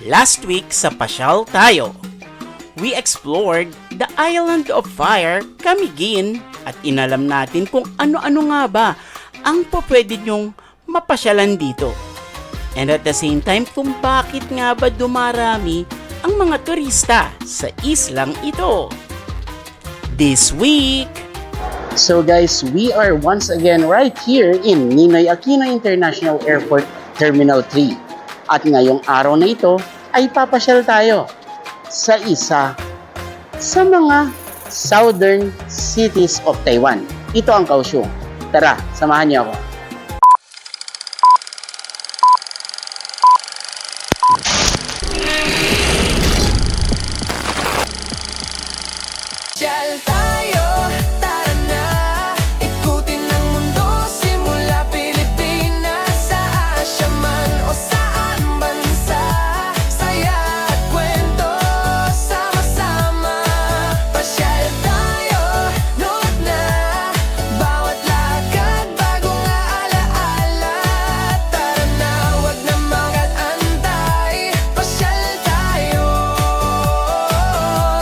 Last week sa Pasyal Tayo, we explored the Island of Fire, Camiguin, at inalam natin kung ano-ano nga ba ang pwede nyong mapasyalan dito. And at the same time kung bakit nga ba dumarami ang mga turista sa islang ito. This week, So guys, we are once again right here in Ninoy Aquino International Airport Terminal 3. At ngayong araw na ito ay papasyal tayo sa isa sa mga southern cities of Taiwan. Ito ang Kaohsiung. Tara, samahan niyo ako. Pasyal tayo, tara na. Ikutin ang mundo simula Pilipinas sa Asya man o saan bansa. Saya at kwento, sama-sama. Pasyal tayo, nood na. Bawat lakad, bagong alaala. Tara na, wag na mag-antay. Pasyal tayo,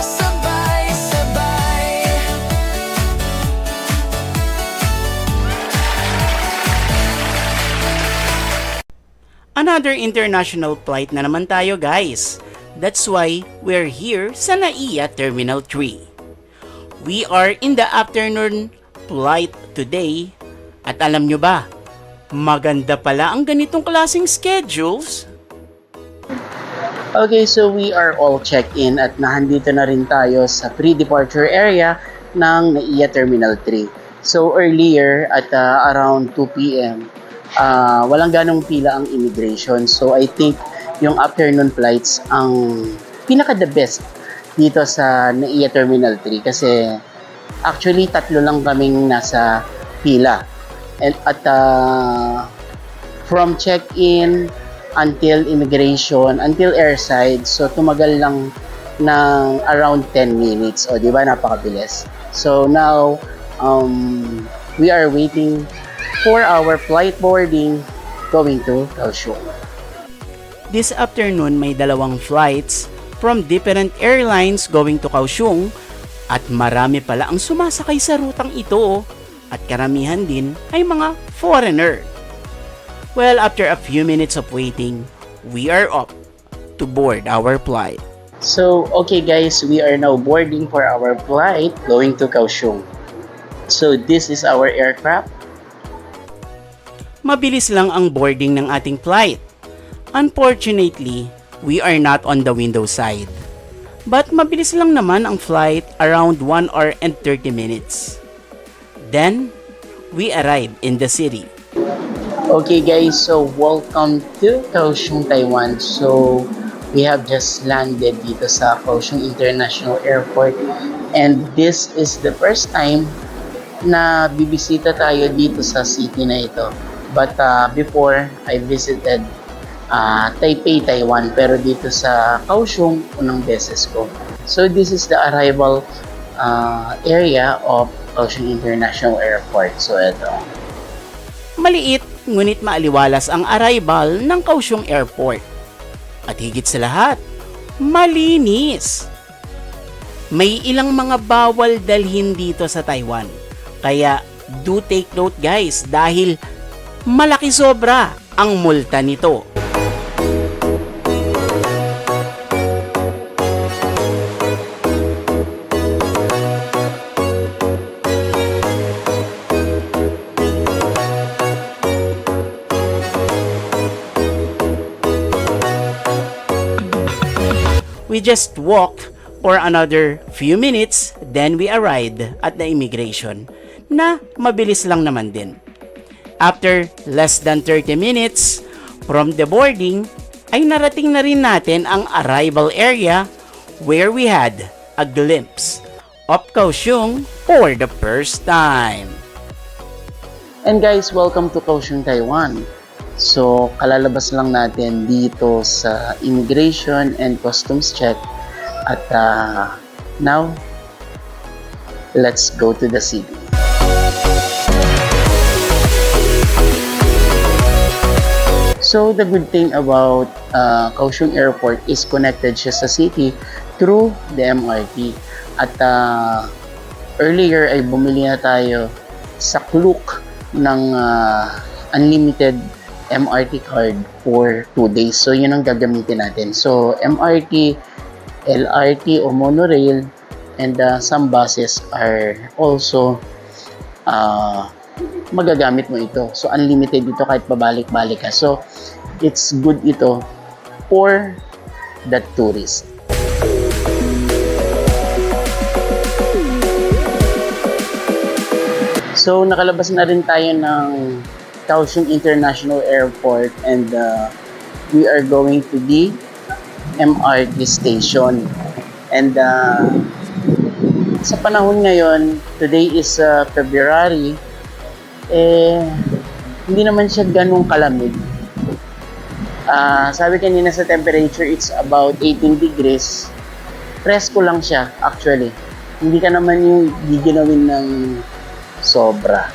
sabay-sabay. another international flight na naman tayo guys. That's why we're here sa NAIA Terminal 3. We are in the afternoon flight today. At alam nyo ba, maganda pala ang ganitong klaseng schedules. Okay, so we are all checked in at nahandito na rin tayo sa pre-departure area ng NAIA Terminal 3. So earlier at around 2 p.m., walang ganong pila ang immigration. So I think yung afternoon flights ang pinaka-the best dito sa NAIA Terminal 3 kasi actually tatlo lang kaming nasa pila. And at from check-in until immigration, until airside, so tumagal lang ng around 10 minutes. O, di ba? Napakabilis. So now, we are waiting for our flight boarding going to Kaohsiung. This afternoon may dalawang flights from different airlines going to Kaohsiung at marami pala ang sumasakay sa rutang ito at karamihan din ay mga foreigner. Well, after a few minutes of waiting, we are up to board our flight. So, okay guys, we are now boarding for our flight going to Kaohsiung. So, this is our aircraft. Mabilis lang ang boarding ng ating flight. Unfortunately, we are not on the window side. But mabilis lang naman ang flight, around 1 hour and 30 minutes. Then, we arrived in the city. Okay guys, so welcome to Kaohsiung, Taiwan. So we have just landed dito sa Kaohsiung International Airport and this is the first time na bibisita tayo dito sa city na ito. But before, I visited Taipei, Taiwan, pero dito sa Kaohsiung, unang beses ko. So this is the arrival area of Kaohsiung International Airport. So ito. Maliit, ngunit maaliwalas ang arrival ng Kaohsiung Airport. At higit sa lahat, malinis. May ilang mga bawal dalhin dito sa Taiwan. Kaya do take note guys dahil malaki sobra ang multa nito. We just walked for another few minutes, then we arrived at the immigration na mabilis lang naman din. After less than 30 minutes from the boarding, ay narating na rin natin ang arrival area where we had a glimpse of Kaohsiung for the first time. And guys, welcome to Kaohsiung, Taiwan. So, kalalabas lang natin dito sa Immigration and Customs check. At now, let's go to the city. So the good thing about Kaohsiung Airport is connected siya sa city through the MRT. At earlier ay bumili na tayo sa Klook ng unlimited MRT card for 2 days. So yun ang gagamitin natin. So MRT, LRT o monorail, and some buses are also magagamit mo ito. So unlimited ito kahit babalik-balik ka. So it's good ito for the tourist. So nakalabas na rin tayo ng Kaohsiung International Airport, and we are going to the MRT station. And sa panahon ngayon, today is February, hindi naman siya ganun kalamig. Sabi kanina sa temperature, it's about 18 degrees. Presko lang siya actually. Hindi ka naman yung giginawin ng sobra.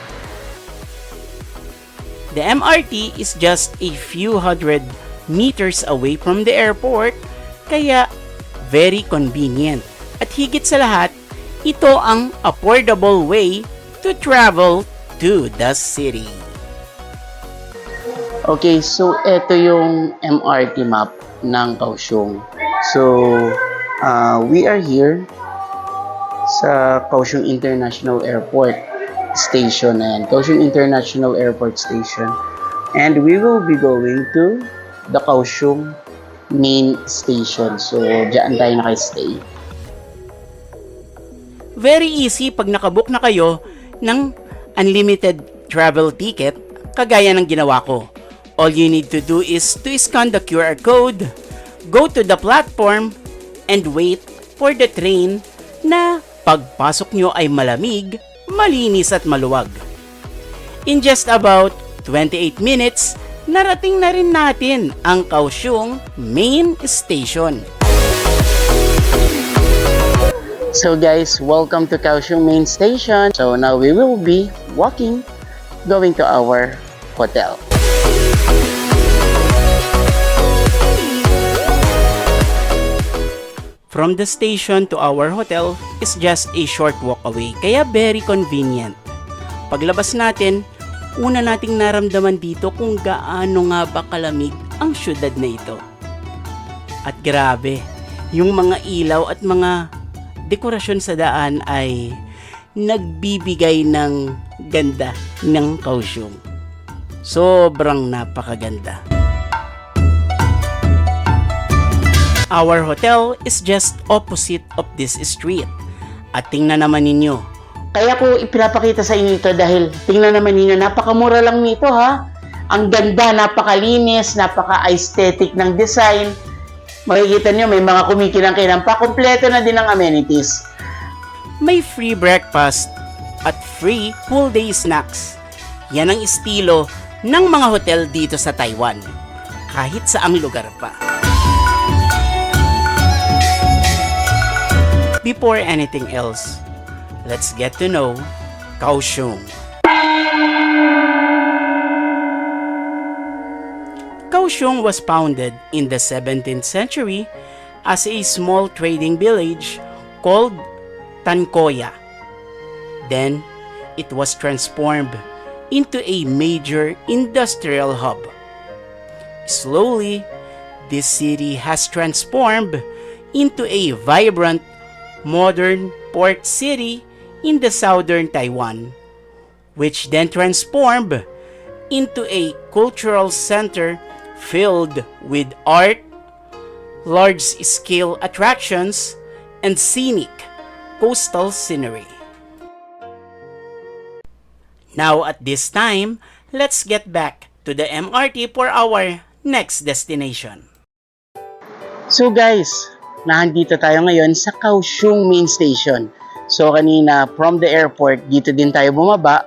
The MRT is just a few hundred meters away from the airport, kaya very convenient. At higit sa lahat, ito ang affordable way to travel to the city. Okay, so ito yung MRT map ng Kaohsiung. So, we are here sa Kaohsiung International Airport Station na yan. Kaohsiung International Airport Station. And we will be going to the Kaohsiung main station. So, dyan tayo nakastay. Very easy pag nakabook na kayo ng unlimited travel ticket, kagaya ng ginawa ko. All you need to do is to scan the QR code, go to the platform, and wait for the train na pagpasok nyo ay malamig, malinis at maluwag. In just about 28 minutes, narating na rin natin ang Kaohsiung Main Station. So guys, welcome to Kaohsiung Main Station. So now we will be walking, going to our hotel. From the station to our hotel is just a short walk away, kaya very convenient. Paglabas natin, una nating naramdaman dito kung gaano nga ba kalamig ang syudad na ito. At grabe, yung mga ilaw at mga dekorasyon sa daan ay nagbibigay ng ganda ng Kaohsiung. Sobrang napakaganda. Our hotel is just opposite of this street. At tingnan naman ninyo. Kaya ko ipinapakita sa inyo ito dahil tingnan naman ninyo, napakamura lang nito ha. Ang ganda, napakalinis, napaka-aesthetic ng design. Makikita nyo, may mga kumikinang-kinang pa. Kompleto na din ang amenities. May free breakfast at free full day snacks. Yan ang estilo ng mga hotel dito sa Taiwan. Kahit saang lugar pa. Before anything else, let's get to know Kaohsiung. Kaohsiung was founded in the 17th century as a small trading village called Tankoya. Then, it was transformed into a major industrial hub. Slowly, this city has transformed into a vibrant modern port city in the southern Taiwan, which then transformed into a cultural center filled with art, large-scale attractions, and scenic coastal scenery. Now at this time, let's get back to the MRT for our next destination. So guys, nandito tayo ngayon sa Kaohsiung Main Station. So kanina from the airport, dito din tayo bumaba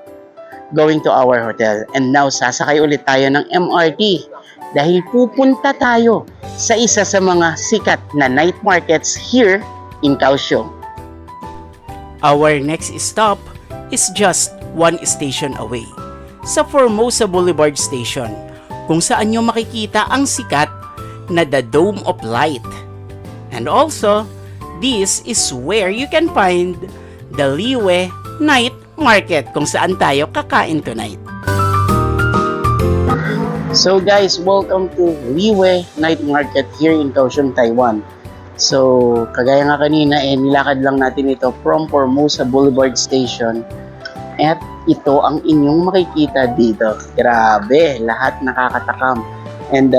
going to our hotel. And now sasakay ulit tayo ng MRT dahil pupunta tayo sa isa sa mga sikat na night markets here in Kaohsiung. Our next stop is just one station away, sa Formosa Boulevard Station, kung saan nyo makikita ang sikat na the Dome of Light. And also, this is where you can find the Liwe Night Market kung saan tayo kakain tonight. So guys, welcome to Liwe Night Market here in Kaohsiung, Taiwan. So, kagaya nga kanina, nilakad lang natin ito from Formosa Boulevard Station. At ito ang inyong makikita dito. Grabe, lahat nakakatakam. And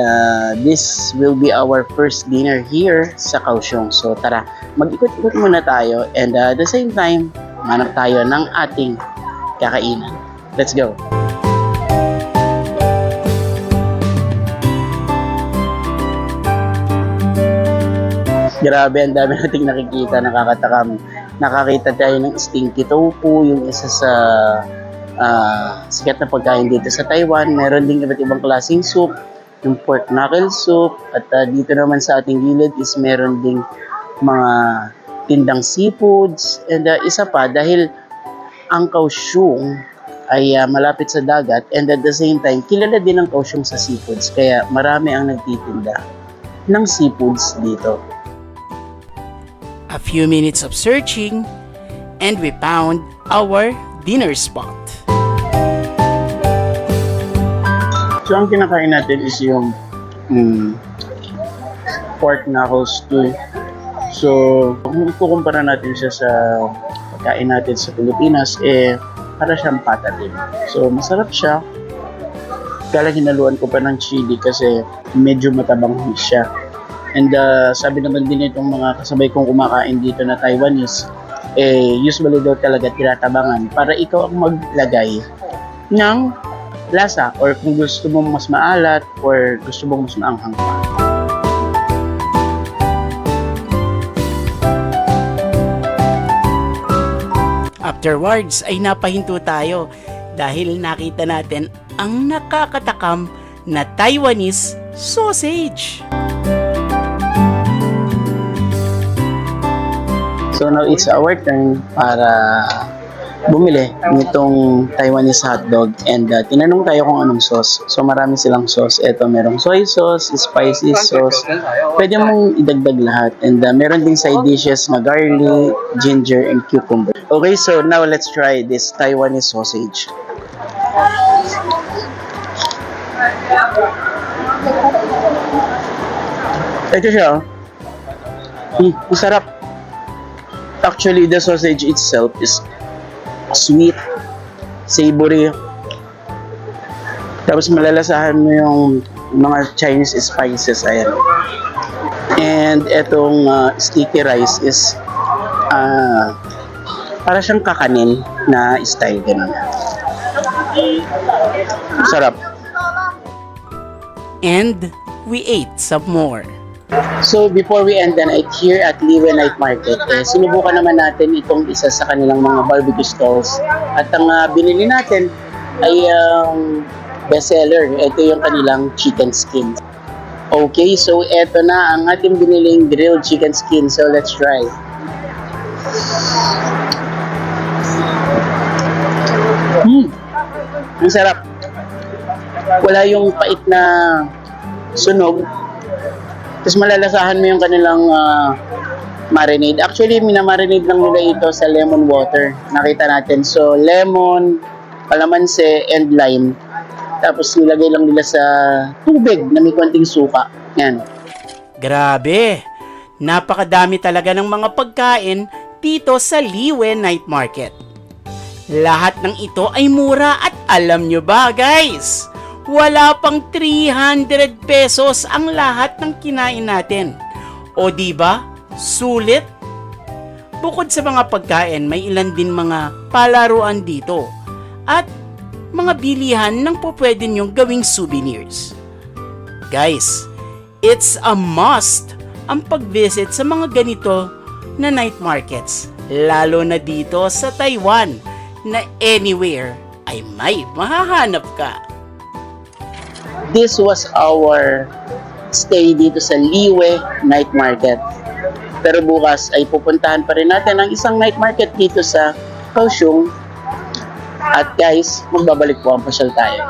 this will be our first dinner here sa Kaohsiung. So tara, mag-ikot-ikot muna tayo. And at the same time, manap tayo ng ating kakainan. Let's go! Grabe, ang dami nating nakikita, nakakatakam. Nakakita tayo ng stinky tofu, yung isa sa sikat na pagkain dito sa Taiwan. Meron ding iba't ibang klaseng soup, yung pork knuckle soup. At dito naman sa ating gilid is meron ding mga tindang seafoods. And isa pa, dahil ang Kaohsiung ay malapit sa dagat, and at the same time, kilala din ang Kaohsiung sa seafoods. Kaya marami ang nagtitinda ng seafoods dito. A few minutes of searching, and we found our dinner spot. So, ang kinakain natin is yung pork knuckle stew. So, kung ikukumpara natin siya sa pagkain natin sa Pilipinas, para siyang pata din. So, masarap siya. Kaya hinaluan ko pa ng chili kasi medyo matabang siya. And sabi naman din itong mga kasabay kong kumakain dito na Taiwanese, usually daw talaga tinatabangan para ikaw ang maglagay ng lasa, or kung gusto mong mas maalat or gusto mong mas maanghang pa. Afterwards ay napahinto tayo dahil nakita natin ang nakakatakam na Taiwanese sausage. So now it's our turn para bumili nitong Taiwanese hotdog, and tinanong tayo kung anong sauce. So marami silang sauce. Ito merong soy sauce, spicy sauce. Pwede mong idagdag lahat. And meron ding side dishes na garlic, ginger, and cucumber. Okay, so now let's try this Taiwanese sausage. Ito siya. Masarap. Actually, the sausage itself is sweet, savory. Tapos malalasahan mo yung mga Chinese spices. Ayan. And etong sticky rice is para siyang kakanin na style. Ganun. Sarap. And we ate some more. So, before we end the night here at Liwe Night Market, sinubukan naman natin itong isa sa kanilang mga barbecue stalls. At ang binili natin ay bestseller. Ito yung kanilang chicken skin. Okay, so ito na ang ating biniling grilled chicken skin. So, let's try. Ang sarap. Wala yung pait na sunog. Tapos malalasahan mo yung kanilang marinade. Actually, minamarinade lang nila ito sa lemon water. Nakita natin. So, lemon, kalamansi, and lime. Tapos nilagay lang nila sa tubig na may konting suka. Yan. Grabe! Napakadami talaga ng mga pagkain dito sa Liwe Night Market. Lahat ng ito ay mura at alam nyo ba guys? Wala pang 300 pesos ang lahat ng kinain natin. O di ba? Sulit. Bukod sa mga pagkain, may ilan din mga palaruan dito at mga bilihan ng pwede nyong gawing souvenirs. Guys, it's a must ang pag-visit sa mga ganito na night markets, lalo na dito sa Taiwan na anywhere ay may mahahanap ka. This was our stay dito sa Liwe Night Market. Pero bukas ay pupuntahan pa rin natin ang isang night market dito sa Kaohsiung. At guys, magbabalik po ang pasyal tayo.